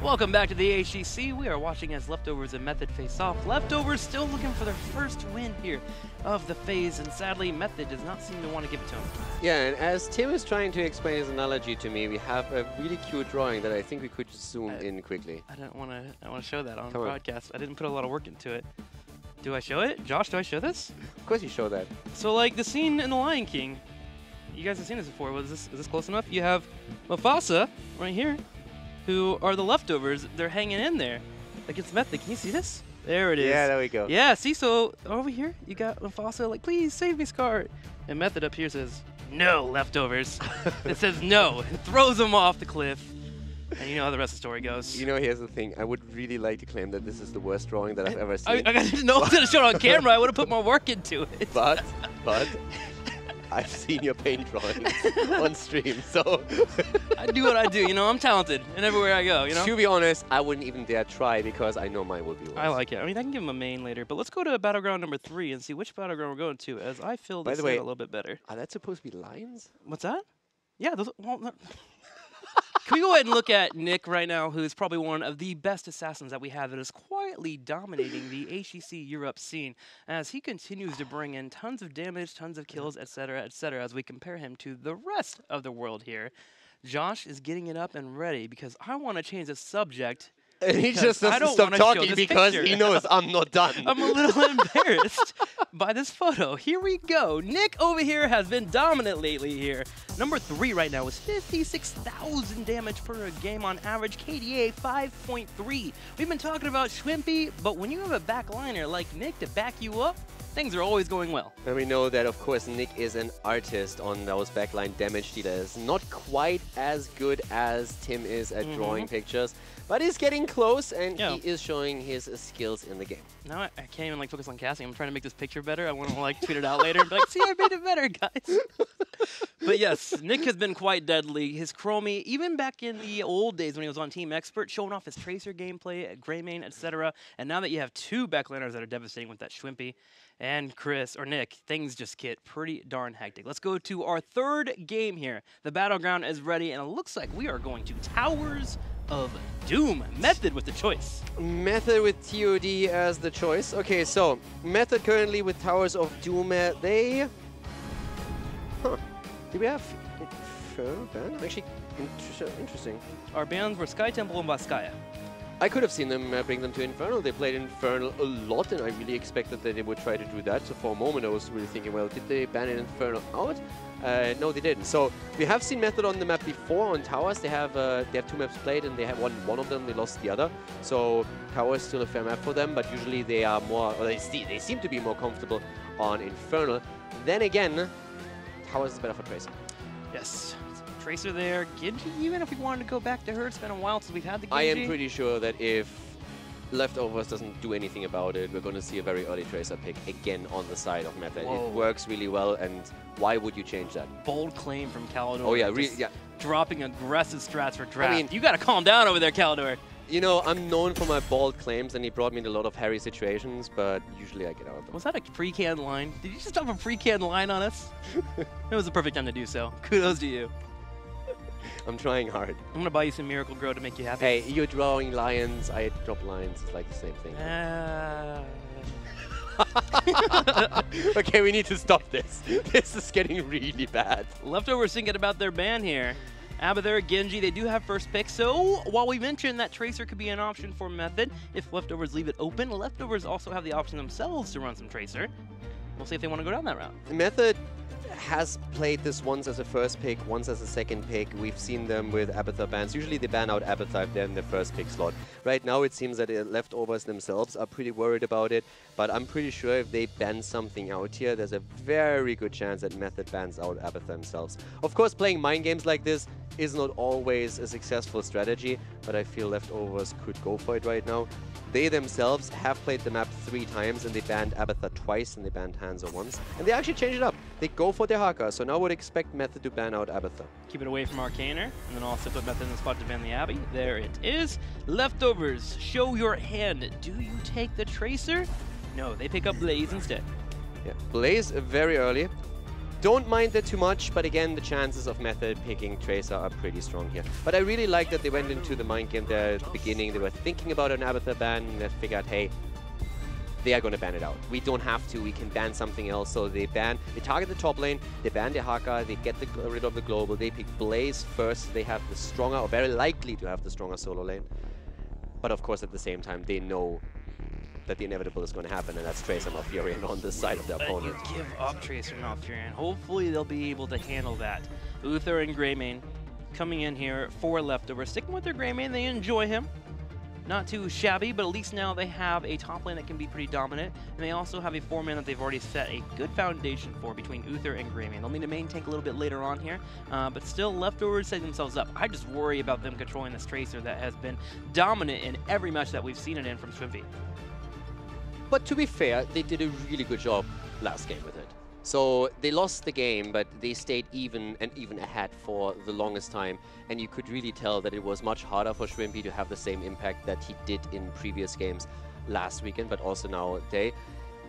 Welcome back to the HGC. We are watching as Leftovers and Method face off. Leftovers still looking for their first win here of the phase, and sadly, Method does not seem to want to give it to him. Yeah, and as Tim is trying to explain his analogy to me, we have a really cute drawing that I think we could just zoom in quickly. I don't want to show that on the broadcast. I didn't put a lot of work into it. Do I show it? Josh, do I show this? Of course you show that. So, like, the scene in The Lion King, you guys have seen this before. Is this close enough? You have Mufasa right here, who are the leftovers. They're hanging in there. Like, it's Method. Can you see this? There it is. Yeah, there we go. Yeah, see, so over here, you got Mufasa, like, please save me, Scar. And Method up here says, no, leftovers. It says no. It throws him off the cliff. And you know how the rest of the story goes. You know, here's the thing. I would really like to claim that this is the worst drawing that I've ever seen. I didn't know I was going to show it on camera. I would have put more work into it. But I've seen your paint drawings on stream, so... I do what I do, you know, I'm talented, and everywhere I go, you know? To be honest, I wouldn't even dare try, because I know mine will be worse. I like it. I mean, I can give him a main later, but let's go to Battleground number 3 and see which Battleground we're going to, as I feel this a little bit better. Are that supposed to be lions? What's that? Yeah, those... Well, can we go ahead and look at Nick right now, who is probably one of the best assassins that we have that is quietly dominating the HGC Europe scene as he continues to bring in tons of damage, tons of kills, etc., as we compare him to the rest of the world here. Josh is getting it up and ready because I want to change the subject. And he just doesn't stop talking because he knows I'm not done. I'm a little embarrassed by this photo. Here we go. Nick over here has been dominant lately here. Number 3 right now is 56,000 damage per game on average. KDA 5.3. We've been talking about Schwimpy, but when you have a backliner like Nick to back you up, things are always going well. And we know that, of course, Nick is an artist on those backline damage dealers. Not quite as good as Tim is at drawing pictures, but he's getting close, and he is showing his skills in the game. Now I can't even like focus on casting. I'm trying to make this picture better. I want to like tweet it out later and be like, see, I made it better, guys. But yes, Nick has been quite deadly. His Chromie, even back in the old days when he was on Team Expert, showing off his Tracer gameplay, Greymane, etc. And now that you have 2 backliners that are devastating with that Schwimpy and Chris, or Nick, things just get pretty darn hectic. Let's go to our 3rd game here. The Battleground is ready, and it looks like we are going to Towers of Doom. Method with the choice. Method with TOD as the choice. Okay, so Method currently with Towers of Doom. They... Huh. Do we have... band? Actually, interesting. Our bands were Sky Temple and Baskaya. I could have seen them bring them to Infernal. They played Infernal a lot, and I really expected that they would try to do that. So for a moment, I was really thinking, well, did they ban Infernal out? No, they didn't. So we have seen Method on the map before on Towers. They have 2 maps played, and they have won one of them. They lost the other. So Towers still a fair map for them, but usually they are more, or they seem to be more comfortable on Infernal. Then again, Towers is better for Tracer. Yes. Tracer there. Genji, even if we wanted to go back to her, it's been a while since we've had the Genji. I am pretty sure that if Leftovers doesn't do anything about it, we're going to see a very early Tracer pick again on the side of Method. It works really well, and why would you change that? Bold claim from Calidor. Oh yeah, really, yeah. Dropping aggressive strats for draft. I mean, you got to calm down over there, Calidor. You know, I'm known for my bold claims, and he brought me in a lot of hairy situations, but usually I get out of them. Was that a pre-canned line? Did you just drop a pre-canned line on us? It was the perfect time to do so. Kudos to you. I'm trying hard. I'm going to buy you some Miracle Grow to make you happy. Hey, you're drawing lions, I drop lines. It's like the same thing. Okay, we need to stop this. This is getting really bad. Leftovers thinking about their ban here. Abathur, Genji, they do have first pick. So while we mentioned that Tracer could be an option for Method, if Leftovers leave it open, Leftovers also have the option themselves to run some Tracer. We'll see if they want to go down that route. Method has played this once as a first pick, once as a second pick. We've seen them with Abathur bans. Usually they ban out Abathur if they're in the first pick slot. Right now it seems that the Leftovers themselves are pretty worried about it, but I'm pretty sure if they ban something out here, there's a very good chance that Method bans out Abathur themselves. Of course, playing mind games like this is not always a successful strategy, but I feel Leftovers could go for it right now. They themselves have played the map 3 times, and they banned Abathur twice, and they banned Hanzo once. And they actually changed it up. They go for their Haka, so now I would expect Method to ban out Abathur. Keep it away from Arcaner, and then also put Method in the spot to ban the Abbey. There it is. Leftovers, show your hand. Do you take the Tracer? No, they pick up Blaze instead. Yeah, Blaze very early. Don't mind that too much, but again, the chances of Method picking Tracer are pretty strong here. But I really like that they went into the mind game there at the beginning. They were thinking about an Abathur ban, and they figured, hey, they are going to ban it out. We don't have to. We can ban something else. So they target the top lane, they ban the Haka, they get rid of the global, they pick Blaze first. They have the stronger, or very likely to have the stronger solo lane. But of course, at the same time, they know that the inevitable is going to happen, and that's Tracer Malfurion on the side of the opponent. You give up Tracer Malfurion. Hopefully they'll be able to handle that. Uther and Greymane coming in here for leftovers. Sticking with their Greymane, they enjoy him. Not too shabby, but at least now they have a top lane that can be pretty dominant, and they also have a 4-man that they've already set a good foundation for between Uther and Greymane. They'll need a main tank a little bit later on here, but still leftovers setting themselves up. I just worry about them controlling this Tracer that has been dominant in every match that we've seen it in from Swimpy. But to be fair, they did a really good job last game with it. So they lost the game, but they stayed even and even ahead for the longest time. And you could really tell that it was much harder for Shrimpy to have the same impact that he did in previous games last weekend, but also now today.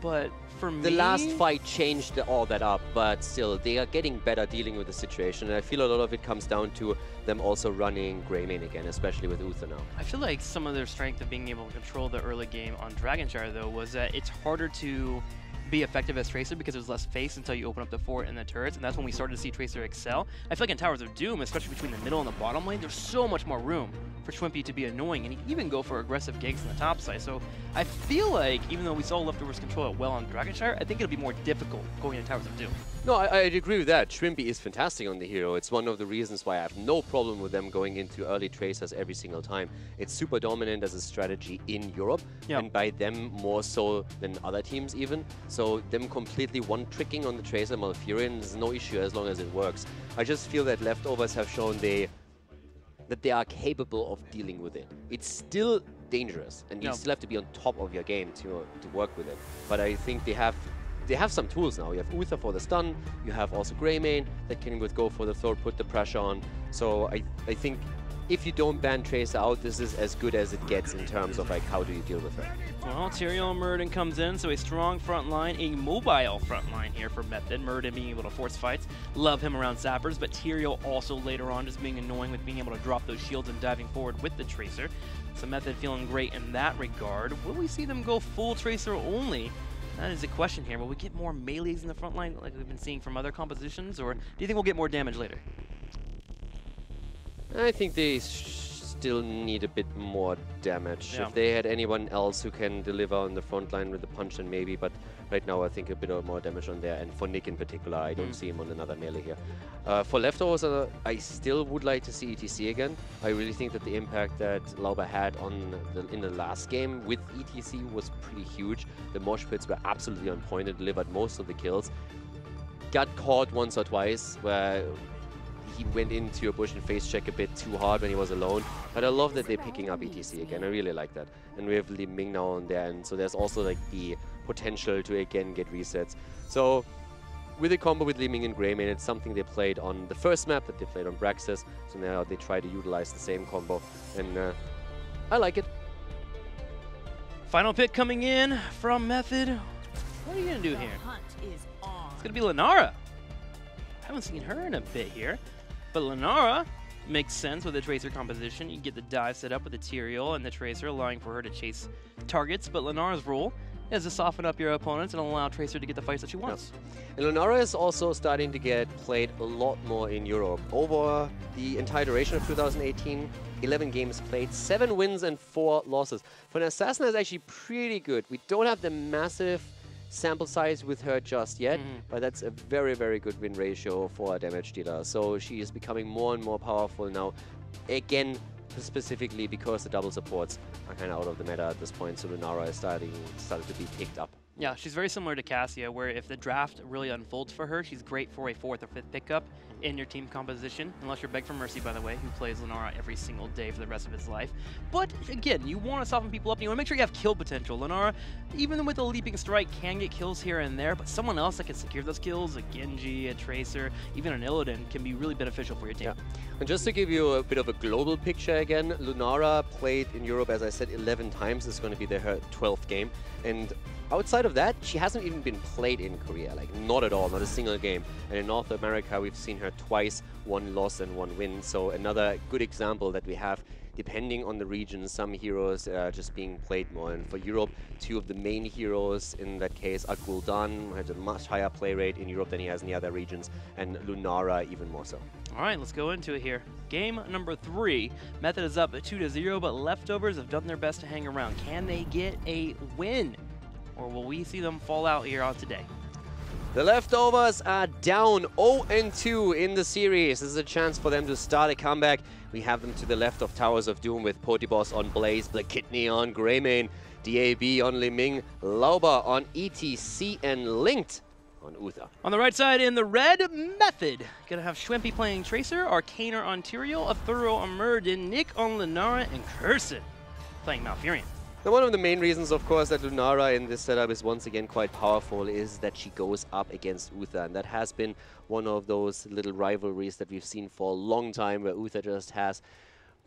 But for me, the last fight changed all that up, but still, they are getting better dealing with the situation. And I feel a lot of it comes down to them also running Greymane again, especially with Uther now. I feel like some of their strength of being able to control the early game on Dragonshire, though, was that it's harder to be effective as Tracer because there's less face until you open up the fort and the turrets, and that's when we started to see Tracer excel. I feel like in Towers of Doom, especially between the middle and the bottom lane, there's so much more room for Shwimpy to be annoying, and he'd even go for aggressive ganks on the top side. So I feel like, even though we saw leftovers control it well on Dragonshire, I think it'll be more difficult going into Towers of Doom. No, I'd agree with that. Shrimpy is fantastic on the hero. It's one of the reasons why I have no problem with them going into early Tracers every single time. It's super dominant as a strategy in Europe, and by them more so than other teams even. So them completely one-tricking on the Tracer Malfurion is no issue as long as it works. I just feel that leftovers have shown that they are capable of dealing with it. It's still dangerous, and you still have to be on top of your game to work with it. But I think they have some tools now. You have Uther for the stun, you have also Greymane that can go for the throat, put the pressure on. So I think if you don't ban Tracer out, this is as good as it gets in terms of like how do you deal with her. Well, Tyrael Muradin comes in, so a strong front line, a mobile front line here for Method. Muradin being able to force fights, love him around Zappers, but Tyrael also later on just being annoying with being able to drop those shields and diving forward with the Tracer. So Method feeling great in that regard. Will we see them go full Tracer only? That is the question here. Will we get more melees in the front line like we've been seeing from other compositions, or do you think we'll get more damage later? I think they still need a bit more damage. If they had anyone else who can deliver on the front line with the punch, then maybe, but right now I think a bit of more damage on there, and for Nick in particular, I don't see him on another melee here. For leftovers, I still would like to see ETC again. I really think that the impact that Lauber had in the last game with ETC was pretty huge. The mosh pits were absolutely on point and delivered most of the kills. Got caught once or twice where he went into a bush and face check a bit too hard when he was alone. But I love that they're picking up ETC again. I really like that. And we have Li Ming now on there, and so there's also like the potential to again get resets. So with a combo with Li Ming and Greymane, it's something they played on the first map that they played on Braxis. So now they try to utilize the same combo, and I like it. Final pick coming in from Method. What are you going to do here? It's going to be Lenara. Haven't seen her in a bit here. But Lenara makes sense with the Tracer composition. You get the dive set up with the Tyrael and the Tracer, allowing for her to chase targets. But Lenara's role is to soften up your opponents and allow Tracer to get the fights that she wants. And Lenara is also starting to get played a lot more in Europe. Over the entire duration of 2018, 11 games played, 7 wins and 4 losses. For an assassin, that's actually pretty good. We don't have the massive sample size with her just yet, but that's a very, very good win ratio for a damage dealer. So she is becoming more and more powerful now. Again, specifically because the double supports are kind of out of the meta at this point, so Lunara is started to be picked up. Yeah, she's very similar to Cassia, where if the draft really unfolds for her, she's great for a 4th or 5th pickup. in your team composition, unless you're Beg for Mercy, by the way, who plays Lunara every single day for the rest of his life. But again, you want to soften people up, and you want to make sure you have kill potential. Lunara, even with a Leaping Strike, can get kills here and there, but someone else that can secure those kills, a Genji, a Tracer, even an Illidan, can be really beneficial for your team. Yeah. And just to give you a bit of a global picture again, Lunara played in Europe, as I said, 11 times. This is going to be her 12th game. And outside of that, she hasn't even been played in Korea, like not at all, not a single game. And in North America, we've seen her twice, 1 loss and 1 win. So another good example that we have, depending on the region, some heroes just being played more. And for Europe, 2 of the main heroes in that case are Gul'dan, who has a much higher play rate in Europe than he has in the other regions, and Lunara even more so. All right, let's go into it here. Game number 3. Method is up 2-0, but Leftovers have done their best to hang around. Can they get a win? Or will we see them fall out here on today? The Leftovers are down 0-2 in the series. This is a chance for them to start a comeback. We have them to the left of Towers of Doom with Potiboss on Blaze, Black Kidney on Greymane, DAB on Liming, Lauber on ETC, and Linked on Uther. On the right side in the red, Method. Gonna have Schwempy playing Tracer, Arcaner on Tyrael, Athuro on Muradin, Nick on Lunara, and Curson playing Malfurion. Now, one of the main reasons, of course, that Lunara in this setup is once again quite powerful is that she goes up against Uther, and that has been one of those little rivalries that we've seen for a long time, where Uther just has,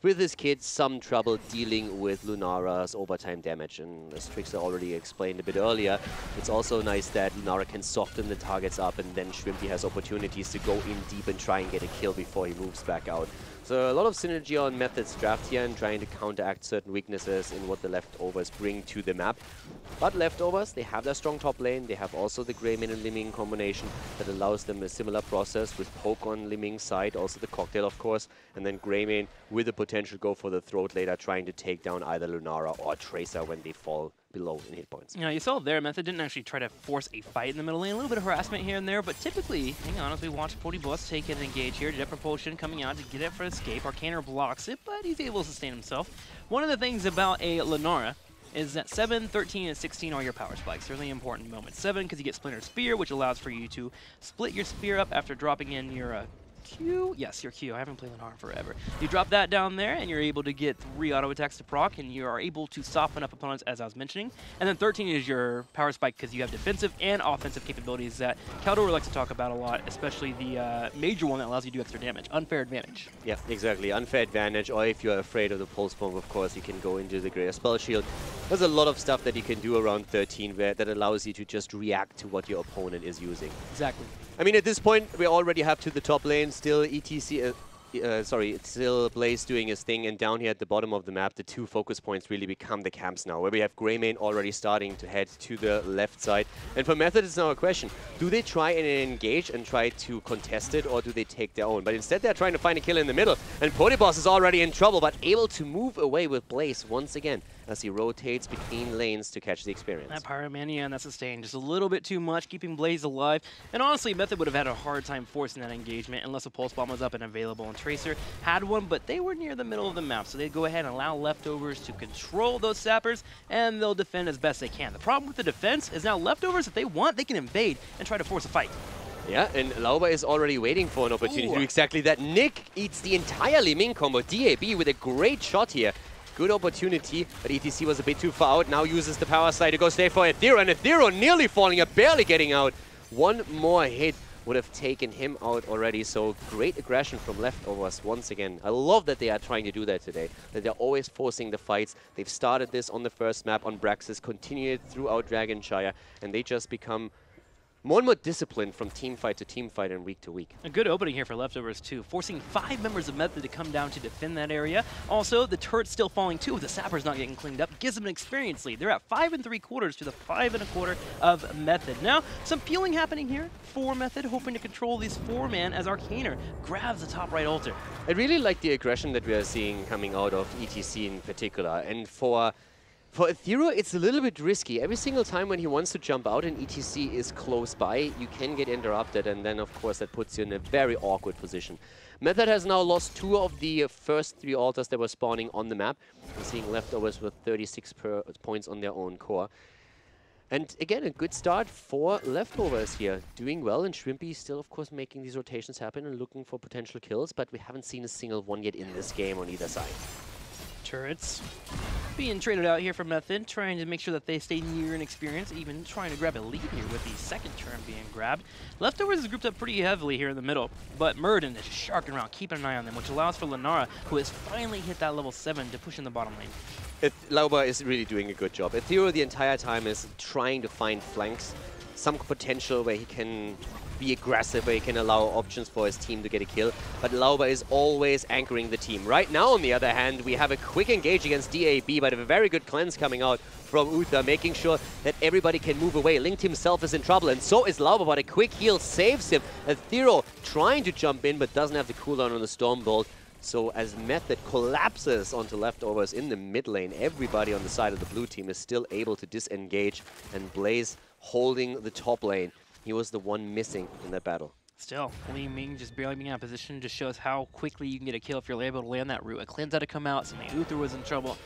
with his kids, some trouble dealing with Lunara's overtime damage. And as Trickster already explained a bit earlier, it's also nice that Lunara can soften the targets up, and then Schwimpy has opportunities to go in deep and try and get a kill before he moves back out. So a lot of synergy on Method's draft here and trying to counteract certain weaknesses in what the Leftovers bring to the map. But Leftovers, they have their strong top lane. They have also the Greymane and Liming combination that allows them a similar process with Poke on Liming's side, also the Cocktail, of course, and then Greymane with the potential go for the Throat later, trying to take down either Lunara or Tracer when they fall below in hit points. Yeah, you saw there, Method didn't actually try to force a fight in the middle lane. A little bit of harassment here and there, but typically, hang on, as we watch Potiboss take an engage here, Jet Propulsion coming out to get it for escape. Arcaner blocks it, but he's able to sustain himself. One of the things about a Lunara is that 7, 13, and 16 are your power spikes. Really important moments. 7, because you get Splinter Spear, which allows for you to split your spear up after dropping in your Q? Yes, your Q. I haven't played Lunara forever. You drop that down there, and you're able to get 3 auto attacks to proc, and you are able to soften up opponents, as I was mentioning. And then 13 is your power spike, because you have defensive and offensive capabilities that Caldor likes to talk about a lot, especially the major one that allows you to do extra damage. Unfair advantage. Yeah, exactly. Unfair advantage, or if you're afraid of the Pulse Bomb, of course, you can go into the Greater Spell Shield. There's a lot of stuff that you can do around 13 where that allows you to just react to what your opponent is using. Exactly. I mean, at this point, we already have to the top lane, still ETC, it's still Blaze doing his thing, and down here at the bottom of the map, the 2 focus points really become the camps now, where we have Greymane already starting to head to the left side. And for Method, it's now a question, do they try and engage and try to contest it, or do they take their own? But instead, they're trying to find a kill in the middle, and Potiboss is already in trouble, but able to move away with Blaze once again, as he rotates between lanes to catch the experience. That Pyromania and that sustain, just a little bit too much, keeping Blaze alive. And honestly, Method would have had a hard time forcing that engagement unless a Pulse Bomb was up and available. And Tracer had one, but they were near the middle of the map, so they'd go ahead and allow Leftovers to control those sappers, and they'll defend as best they can. The problem with the defense is now Leftovers, if they want, they can invade and try to force a fight. Yeah, and Lauber is already waiting for an opportunity to do exactly that. Nick eats the entire Liming combo. DAB with a great shot here. Good opportunity, but ETC was a bit too far out. Now uses the power slide to go stay for Athero, and Athero nearly falling, barely getting out. One more hit would have taken him out already, so great aggression from Leftovers once again. I love that they are trying to do that today, that they're always forcing the fights. They've started this on the first map on Braxis, continued throughout Dragonshire, and they just become more and more disciplined from teamfight to teamfight and week to week. A good opening here for Leftovers too, forcing 5 members of Method to come down to defend that area. Also, the turret's still falling too, with the sappers not getting cleaned up. Gives them an experience lead. They're at 5 3/4 to the 5 1/4 of Method. Now, some peeling happening here for Method, hoping to control these 4-man as Arcaner grabs the top right altar. I really like the aggression that we are seeing coming out of ETC in particular, and for Athero, it's a little bit risky. Every single time when he wants to jump out and ETC is close by, you can get interrupted, and then, of course, that puts you in a very awkward position. Method has now lost 2 of the first 3 altars that were spawning on the map. We're seeing Leftovers with 36 points on their own core. And again, a good start for Leftovers here. Doing well, and Shrimpy still, of course, making these rotations happen and looking for potential kills, but we haven't seen a single one yet in this game on either side. Turrets being traded out here for Method, trying to make sure that they stay near in experience, even trying to grab a lead here with the second turn being grabbed. Leftovers is grouped up pretty heavily here in the middle, but Murden is sharking around, keeping an eye on them, which allows for Lenara, who has finally hit that level 7, to push in the bottom lane. Lauba is really doing a good job. Ethereal the entire time is trying to find flanks, some potential where he can be aggressive, where he can allow options for his team to get a kill, but Lauba is always anchoring the team. Right now, on the other hand, we have a quick engage against DAB, but a very good cleanse coming out from Uther, making sure that everybody can move away. Linked himself is in trouble, and so is Lauba, but a quick heal saves him. Ethereal trying to jump in, but doesn't have the cooldown on the Stormbolt. So as Method collapses onto Leftovers in the mid lane, everybody on the side of the blue team is still able to disengage, and Blaze holding the top lane. He was the one missing in that battle. Still, Li Ming just barely being out of position just shows how quickly you can get a kill if you're able to land that route. A cleanse had to come out, suddenly Uther was in trouble.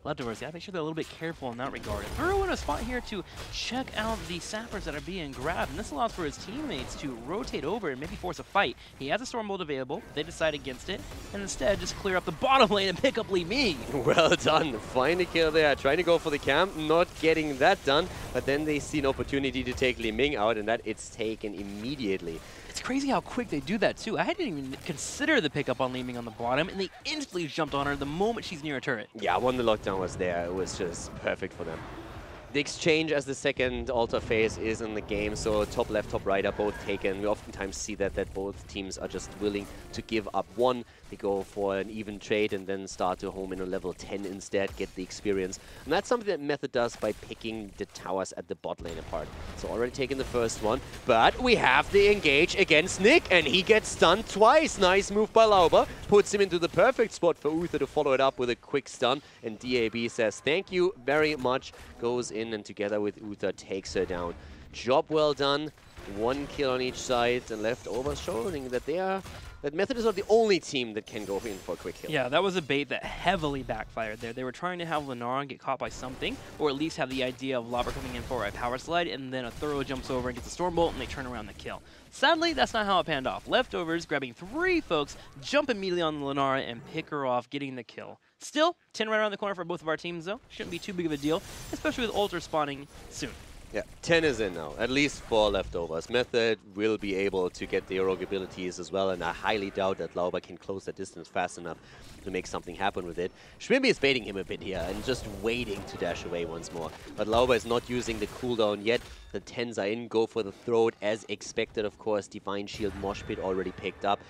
Leftovers, gotta make sure they're a little bit careful in that regard. And throw in a spot here to check out the sappers that are being grabbed, and this allows for his teammates to rotate over and maybe force a fight. He has a Stormbolt available, they decide against it, and instead just clear up the bottom lane and pick up Li Ming. Well done, find a kill there, trying to go for the camp, not getting that done, but then they see an opportunity to take Li Ming out, and that it's taken immediately. It's crazy how quick they do that too. I hadn't even considered the pickup on Li Ming on the bottom, and they instantly jumped on her the moment she's near a turret. Yeah, when the lockdown was there, it was just perfect for them. The exchange as the second altar phase is in the game, so top left, top right are both taken. We oftentimes see that both teams are just willing to give up one. They go for an even trade and then start to home in a level 10 instead, get the experience. And that's something that Method does by picking the towers at the bot lane apart. So already taken the first one, but we have the engage against Nick, and he gets stunned twice. Nice move by Lauba, puts him into the perfect spot for Uther to follow it up with a quick stun, and DAB says thank you very much, goes in and together with Uther takes her down. Job well done, 1 kill on each side, and Leftovers showing that that Method is not the only team that can go in for a quick kill. Yeah, that was a bait that heavily backfired there. They were trying to have Lenara get caught by something, or at least have the idea of Lava coming in for a power slide, and then a Thorough jumps over and gets a Stormbolt, and they turn around the kill. Sadly, that's not how it panned off. Leftovers grabbing 3 folks, jump immediately on Lenara, and pick her off, getting the kill. Still, 10 right around the corner for both of our teams, though. Shouldn't be too big of a deal, especially with Alter spawning soon. Yeah, 10 is in now, at least for Leftovers. Method will be able to get the heroic abilities as well, and I highly doubt that Lauba can close that distance fast enough to make something happen with it. Shrimby is baiting him a bit here and just waiting to dash away once more. But Lauba is not using the cooldown yet. The 10s are in, go for the throat as expected, of course. Divine Shield Mosh Pit already picked up.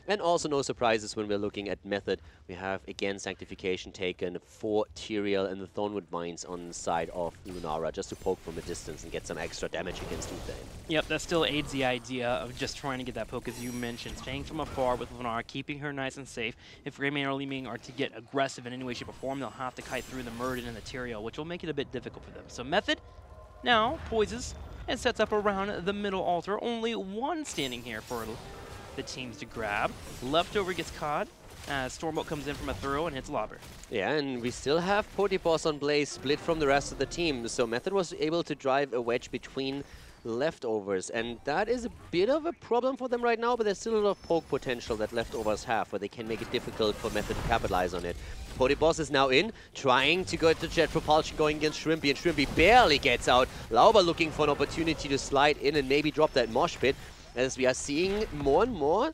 And also no surprises when we're looking at Method. We have, again, Sanctification taken for Tyrael and the Thornwood Vines on the side of Lunara, just to poke from a distance and get some extra damage against Uther. Yep, that still aids the idea of just trying to get that poke, as you mentioned. Staying from afar with Lunara, keeping her nice and safe. If Rayman or Li Ming are to get aggressive in any way, shape, or form, they'll have to kite through the Murden and the Tyrael, which will make it a bit difficult for them. So Method now poises and sets up around the middle altar. Only one standing here for the teams to grab. Leftover gets caught as Stormbolt comes in from a throw and hits Lobber. Yeah, and we still have Potiboss on Blaze split from the rest of the team, so Method was able to drive a wedge between Leftovers, and that is a bit of a problem for them right now, but there's still a lot of poke potential that Leftovers have, where they can make it difficult for Method to capitalize on it. Potiboss is now in, trying to go to Jet Propulsion, going against Shrimpy, and Shrimpy barely gets out. Lauba looking for an opportunity to slide in and maybe drop that Mosh Pit, as we are seeing more and more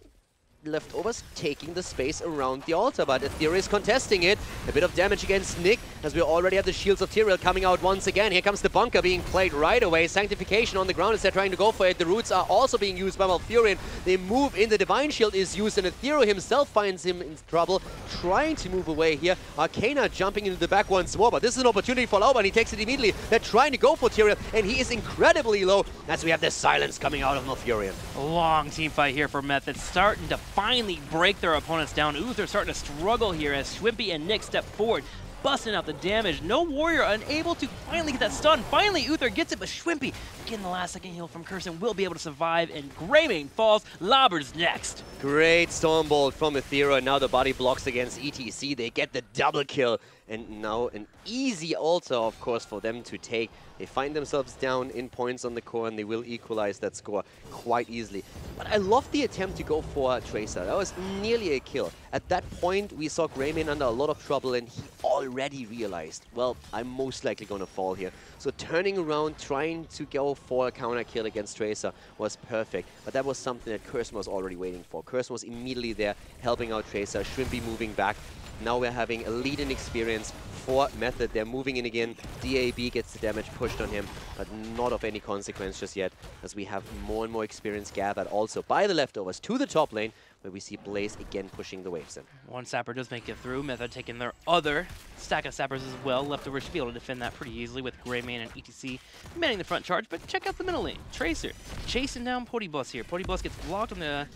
Leftovers taking the space around the altar, but Ethereal is contesting it. A bit of damage against Nick, as we already have the shields of Tyrael coming out once again. Here comes the bunker being played right away. Sanctification on the ground as they're trying to go for it. The roots are also being used by Malfurion. They move in, the Divine Shield is used, and Ethereal himself finds him in trouble, trying to move away here. Arcana jumping into the back once more, but this is an opportunity for Lauba, and he takes it immediately. They're trying to go for Tyrael, and he is incredibly low, as we have the silence coming out of Malfurion. A long team fight here for Method, starting to finally break their opponents down. Uther starting to struggle here as Shwimpy and Nick step forward, busting out the damage. No warrior unable to finally get that stun. Finally, Uther gets it, but Shwimpy getting the last second heal from Curson will be able to survive, and Greymane falls. Lobber's next. Great Stormbolt from Ethereal, and now the body blocks against ETC. They get the double kill. And now an easy altar, of course, for them to take. They find themselves down in points on the core, and they will equalize that score quite easily. But I love the attempt to go for Tracer. That was nearly a kill. At that point, we saw Greymane under a lot of trouble, and he already realized, well, I'm most likely going to fall here. So turning around, trying to go for a counter kill against Tracer was perfect. But that was something that Curson was already waiting for. Curson was immediately there, helping out Tracer. Shrimpy moving back. Now we're having a lead-in experience for Method. They're moving in again. DAB gets the damage pushed on him, but not of any consequence just yet, as we have more and more experience gathered also by the leftovers to the top lane, where we see Blaze again pushing the waves in. One sapper does make it through. Method taking their other stack of sappers as well. Leftovers should be able to defend that pretty easily with Greymane and ETC manning the front charge, but check out the middle lane. Tracer chasing down Potibus here. Potibus gets blocked on the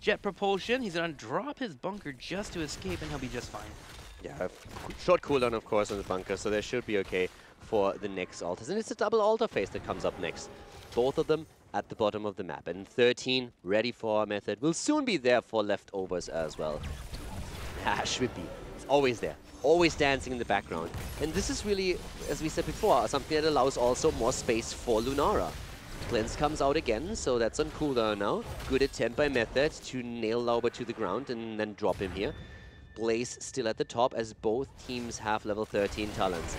jet propulsion. He's going to drop his bunker just to escape, and he'll be just fine. Yeah, short cooldown, of course, on the bunker, so they should be okay for the next altars. And it's a double altar phase that comes up next. Both of them at the bottom of the map. And 13, ready for our Method, will soon be there for leftovers as well. Should be. It's always there. Always dancing in the background. And this is really, as we said before, something that allows also more space for Lunara. Cleanse comes out again, so that's on cooldown now. Good attempt by Method to nail Lauber to the ground and then drop him here. Blaze still at the top, as both teams have level 13 talents.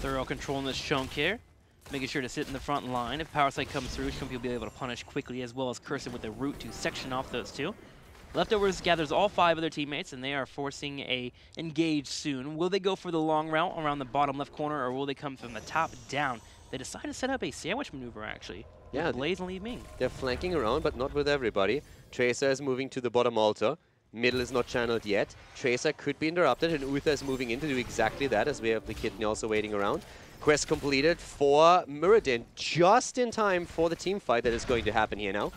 Thorough control in this chunk here. Making sure to sit in the front line. If Power Sight comes through, Shumpi will be able to punish quickly, as well as Curson with the root to section off those two. Leftovers gathers all 5 of their teammates, and they are forcing a engage soon. Will they go for the long route around the bottom left corner, or will they come from the top down? They decide to set up a sandwich maneuver, actually. Yeah, Blaze and Li Ming. They're flanking around, but not with everybody. Tracer is moving to the bottom altar. Middle is not channeled yet. Tracer could be interrupted, and Uther is moving in to do exactly that, as we have the kidney also waiting around. Quest completed for Muradin, just in time for the team fight that is going to happen here now.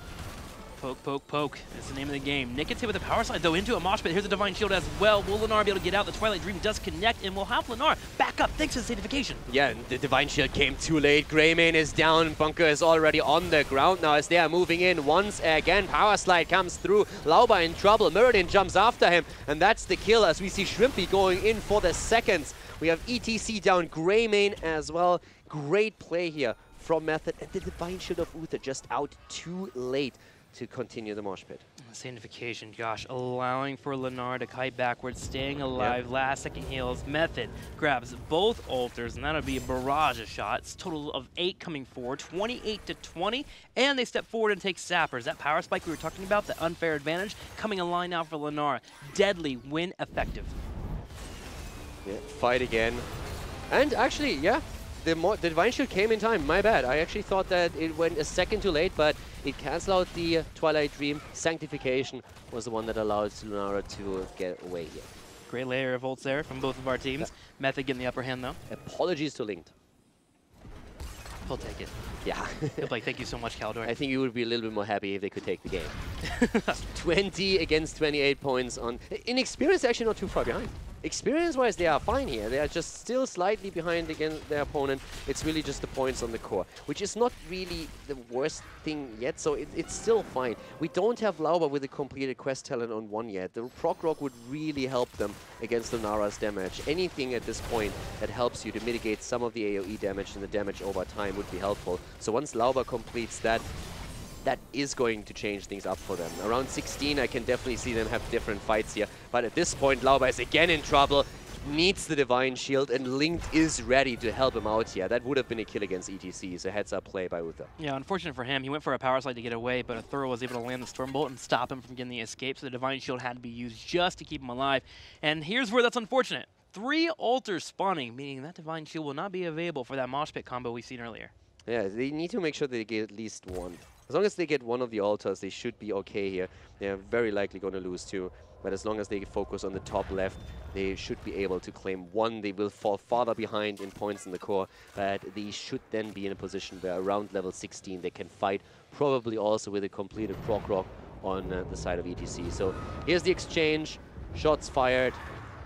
Poke, poke, poke. That's the name of the game. Nick gets hit with a power slide, though, into a mosh pit. Here's a Divine Shield as well. Will Lennar be able to get out? The Twilight Dream does connect, and we'll have Lennar back up thanks to the Sanctification. Yeah, the Divine Shield came too late. Greymane is down. Bunker is already on the ground now as they are moving in once again. Power slide comes through. Lauber in trouble. Muradin jumps after him, and that's the kill as we see Shrimpy going in for the seconds. We have ETC down, Greymane as well. Great play here from Method, and the Divine Shield of Uther just out too late to continue the mosh pit. Sanctification, Josh, allowing for Lennar to kite backwards, staying alive. Yep. Last second heals. Method grabs both altars, and that'll be a barrage of shots. Total of 8 coming forward, 28 to 20, and they step forward and take sappers. That power spike we were talking about, the unfair advantage, coming in line now for Lennar. Deadly, win effective. Yeah, fight again. And actually, yeah, the Divine Shield came in time. My bad. I actually thought that it went a second too late, but it canceled out the Twilight Dream. Sanctification was the one that allowed Lunara to get away here. Great layer of ults there from both of our teams. Yeah. Method getting the upper hand, though. Apologies to Linked. He'll take it. Yeah. He'll be like, thank you so much, Kaldor. I think you would be a little bit more happy if they could take the game. 20 against 28 points on... In experience, actually not too far behind. Experience-wise, they are fine here. They are just still slightly behind against their opponent. It's really just the points on the core, which is not really the worst thing yet, so it's still fine. We don't have Lauber with a completed quest talent on 1 yet. The Proc Rock would really help them against Lunara's damage. Anything at this point that helps you to mitigate some of the AoE damage and the damage over time would be helpful. So once Lauber completes that, that is going to change things up for them. Around 16, I can definitely see them have different fights here. But at this point, Lauber is again in trouble, needs the Divine Shield, and Linked is ready to help him out here. That would have been a kill against ETC, so heads-up play by Uther. Yeah, unfortunate for him. He went for a power slide to get away, but a Thorough was able to land the Stormbolt and stop him from getting the escape, so the Divine Shield had to be used just to keep him alive. And here's where that's unfortunate. 3 altars spawning, meaning that Divine Shield will not be available for that mosh pit combo we've seen earlier. Yeah, they need to make sure they get at least 1. As long as they get 1 of the altars, they should be okay here. They're very likely going to lose 2. But as long as they focus on the top left, they should be able to claim 1. They will fall farther behind in points in the core, but they should then be in a position where around level 16 they can fight, probably also with a completed Proc Rock on the side of ETC. So here's the exchange. Shots fired.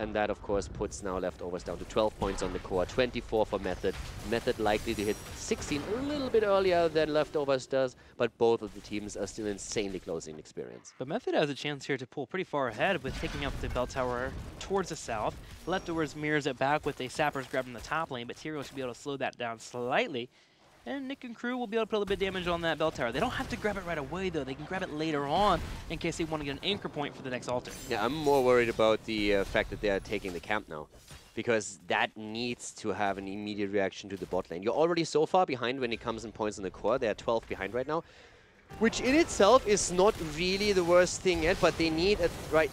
And that, of course, puts now Leftovers down to 12 points on the core, 24 for Method. Method likely to hit 16 a little bit earlier than Leftovers does, but both of the teams are still insanely close in experience. But Method has a chance here to pull pretty far ahead with taking out the bell tower towards the south. Leftovers mirrors it back with a Sappers grabbing the top lane, but Tyrael should be able to slow that down slightly. And Nick and crew will be able to put a little bit of damage on that bell tower. They don't have to grab it right away, though. They can grab it later on in case they want to get an anchor point for the next altar. Yeah, I'm more worried about the fact that they are taking the camp now, because that needs to have an immediate reaction to the bot lane. You're already so far behind when it comes in points in the core. They are 12 behind right now, which in itself is not really the worst thing yet, but they need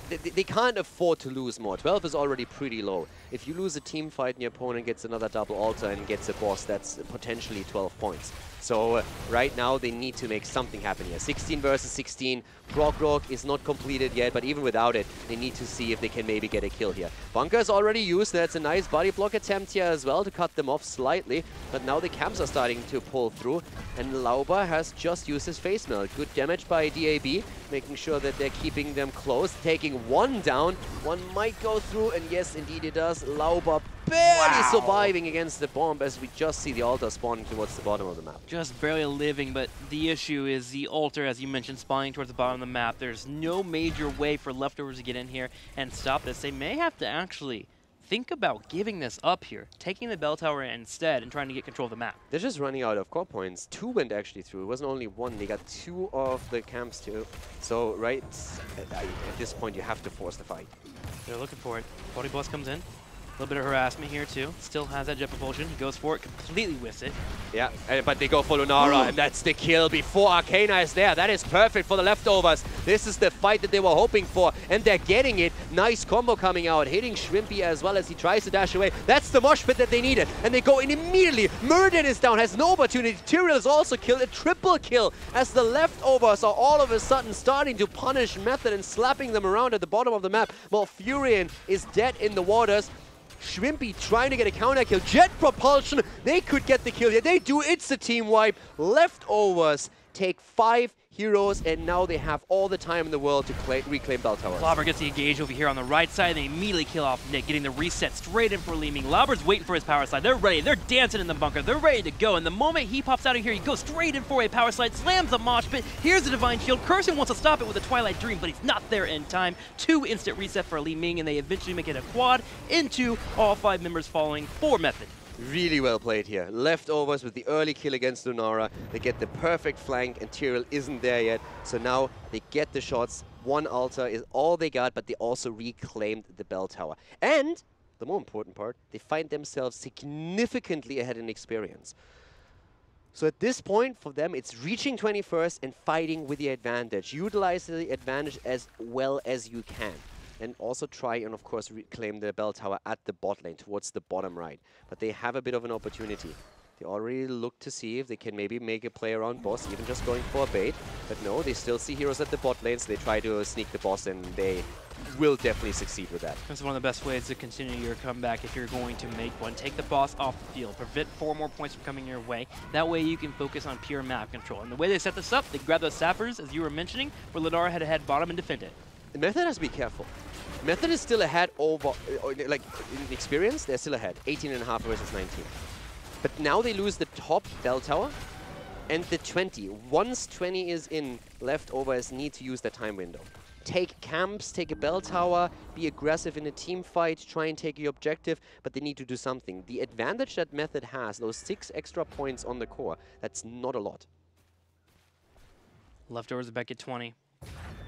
they can't afford to lose more. 12 is already pretty low. If you lose a team fight and your opponent gets another double altar and gets a boss, that's potentially 12 points. So right now they need to make something happen here. 16 versus 16. Rock is not completed yet, but even without it, they need to see if they can maybe get a kill here. Bunker is already used. That's a nice body block attempt here as well to cut them off slightly. But now the camps are starting to pull through, and Lauber has just used his face melt. Good damage by DAB, making sure that they're keeping them close. Taking one down. One might go through, and yes, indeed it does. Lauber barely surviving against the bomb as we just see the altar spawning towards the bottom of the map. Just barely living, but the issue is the altar, as you mentioned, spawning towards the bottom of the map. There's no major way for Leftovers to get in here and stop this. They may have to actually think about giving this up here, taking the bell tower instead and trying to get control of the map. They're just running out of core points. 2 went actually through. It wasn't only 1. They got 2 of the camps too. So right at this point, you have to force the fight. They're looking for it. Body Boss comes in. A little bit of harassment here too. Still has that jet propulsion. He goes for it, completely whiffs it. Yeah, but they go for Lunara, and that's the kill before Arcana is there. That is perfect for the Leftovers. This is the fight that they were hoping for, and they're getting it. Nice combo coming out, hitting Shrimpy as well as he tries to dash away. That's the mosh pit that they needed, and they go in immediately. Murden is down, has no opportunity. Tyrael is also killed, a triple kill, as the Leftovers are all of a sudden starting to punish Method and slapping them around at the bottom of the map. Malfurion is dead in the waters. Shrimpy trying to get a counter kill. Jet propulsion, they could get the kill here. They do, it's a team wipe. Leftovers take 5 heroes, and now they have all the time in the world to reclaim bell towers. Lauber gets the engage over here on the right side, and they immediately kill off Nick, getting the reset straight in for Li Ming. Lauber's waiting for his power slide. They're ready. They're dancing in the bunker. They're ready to go. And the moment he pops out of here, he goes straight in for a power slide, slams the mosh pit. Here's the Divine Shield. Cursing wants to stop it with a Twilight Dream, but he's not there in time. 2 instant reset for Li Ming, and they eventually make it a quad into all 5 members falling for Method. Really well played here. Leftovers with the early kill against Lunara. They get the perfect flank, and Tyrael isn't there yet. So now they get the shots. 1 altar is all they got, but they also reclaimed the bell tower. And the more important part, they find themselves significantly ahead in experience. So at this point, for them, it's reaching 21st and fighting with the advantage. Utilize the advantage as well as you can. And also try and, of course, reclaim the bell tower at the bot lane towards the bottom right. But they have a bit of an opportunity. They already look to see if they can maybe make a play around boss, even just going for a bait. But no, they still see heroes at the bot lane, so they try to sneak the boss, and they will definitely succeed with that. That's one of the best ways to continue your comeback if you're going to make one. Take the boss off the field. Prevent 4 more points from coming your way. That way you can focus on pure map control. And the way they set this up, they grab those sappers, as you were mentioning, where Lunara had to head bottom and defend it. The Method has to be careful. Method is still ahead over, like, in experience, they're still ahead. 18.5 versus 19. But now they lose the top bell tower and the 20. Once 20 is in, Leftovers need to use that time window. Take camps, take a bell tower, be aggressive in a team fight, try and take your objective, but they need to do something. The advantage that Method has, those 6 extra points on the core, that's not a lot. Leftovers are back at 20.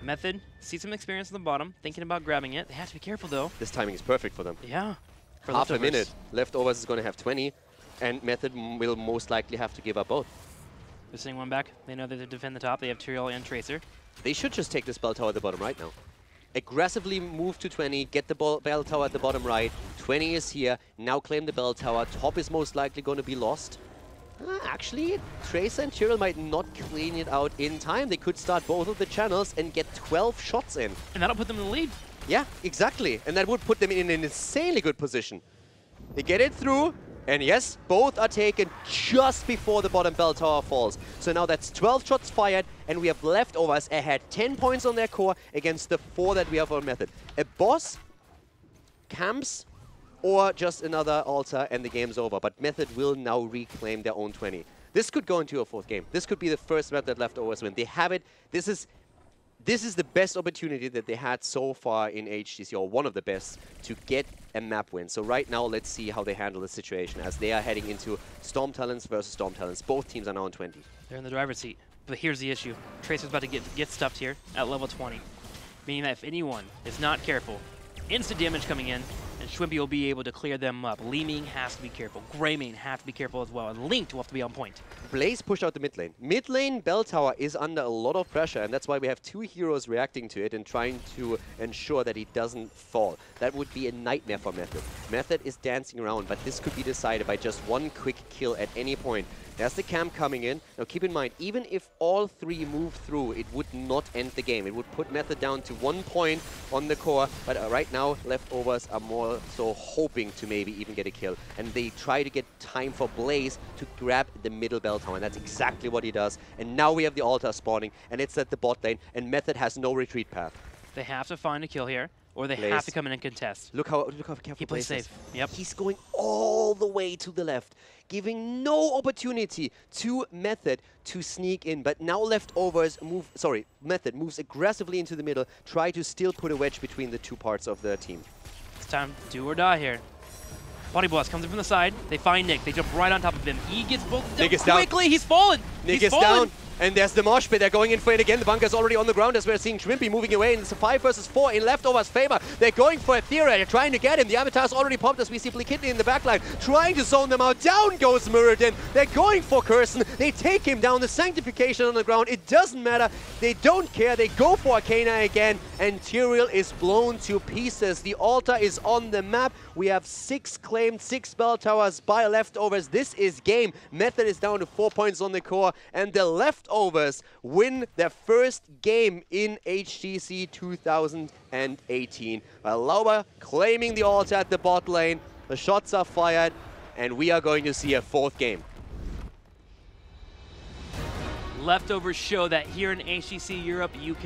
Method, see some experience on the bottom, thinking about grabbing it. They have to be careful, though. This timing is perfect for them. Yeah. For Half Leftovers. a minute. Leftovers is going to have 20, and Method will most likely have to give up both. They're sending one back. They know that they defend the top. They have Tyrael and Tracer. They should just take this bell tower at the bottom right now. Aggressively move to 20, get the bell tower at the bottom right. 20 is here. Now claim the bell tower. Top is most likely going to be lost. Actually, Tracer and Tyrael might not clean it out in time. They could start both of the channels and get 12 shots in. And that'll put them in the lead. Yeah, exactly. And that would put them in an insanely good position. They get it through, and yes, both are taken just before the bottom bell tower falls. So now that's 12 shots fired, and we have Leftovers ahead 10 points on their core against the 4 that we have on Method. A boss camps or just another altar and the game's over. But Method will now reclaim their own 20. This could go into a 4th game. This could be the first Method leftovers win. They have it. This is the best opportunity that they had so far in HGC, or one of the best, to get a map win. So right now, let's see how they handle the situation as they are heading into Storm Talents versus Storm Talents. Both teams are now on 20. They're in the driver's seat. But here's the issue. Tracer's about to get stuffed here at level 20. Meaning that if anyone is not careful, instant damage coming in, and Schwimpy will be able to clear them up. Li-Ming has to be careful. Greymane has to be careful as well. And Linked will have to be on point. Blaze pushed out the mid lane. Mid lane Bell Tower is under a lot of pressure, and that's why we have 2 heroes reacting to it and trying to ensure that he doesn't fall. That would be a nightmare for Method. Method is dancing around, but this could be decided by just one quick kill at any point. There's the camp coming in. Now keep in mind, even if all 3 move through, it would not end the game. It would put Method down to 1 point on the core, but right now leftovers are more so hoping to maybe even get a kill. And they try to get time for Blaze to grab the middle bell tower, and that's exactly what he does. And now we have the altar spawning, and it's at the bot lane, and Method has no retreat path. They have to find a kill here, or they have to come in and contest. Look how careful he plays safe. Yep. He's going all the way to the left, giving no opportunity to Method to sneak in. But now leftovers move. Sorry, Method moves aggressively into the middle, try to still put a wedge between the 2 parts of the team. It's time to do or die here. Body Blast comes in from the side. They find Nick. They jump right on top of him. He gets both down quickly. He's fallen. Nick is down. And there's the mosh pit. They're going in for it again. The bunker's already on the ground as we're seeing Schwimpy moving away. And it's a 5 versus 4 in leftovers' favor. They're going for Ethereal. They're trying to get him. The Avatar's already pumped as we see Blikidney in the backline, trying to zone them out. Down goes Muradin. They're going for Curson. They take him down. The Sanctification on the ground. It doesn't matter. They don't care. They go for Arcana again. And Tyrael is blown to pieces. The altar is on the map. We have 6 claimed, 6 bell towers by leftovers. This is game. Method is down to 4 points on the core. And the leftovers win their first game in HGC 2018. Lauber claiming the altar at the bot lane. The shots are fired, and we are going to see a 4th game. Leftovers show that here in HGC Europe, you can